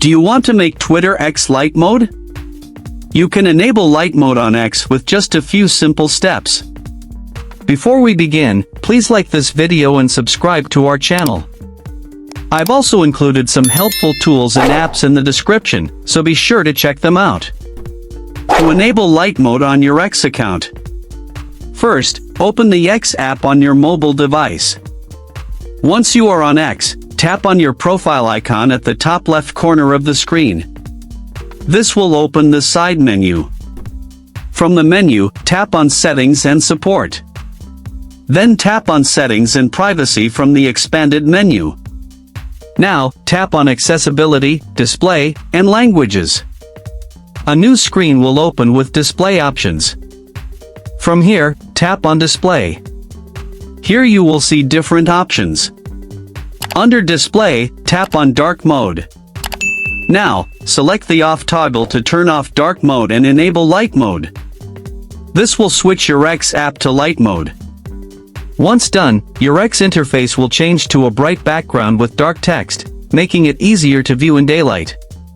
Do you want to make Twitter X light mode? You can enable light mode on X with just a few simple steps. Before we begin, please like this video and subscribe to our channel. I've also included some helpful tools and apps in the description, so be sure to check them out. To enable light mode on your X account, first, open the X app on your mobile device. Once you are on X, tap on your profile icon at the top left corner of the screen. This will open the side menu. From the menu, tap on Settings and Support. Then tap on Settings and Privacy from the expanded menu. Now, tap on Accessibility, Display, and Languages. A new screen will open with display options. From here, tap on Display. Here you will see different options. Under Display, tap on Dark Mode. Now, select the Off toggle to turn off dark mode and enable light mode. This will switch your X app to light mode. Once done, your X interface will change to a bright background with dark text, making it easier to view in daylight.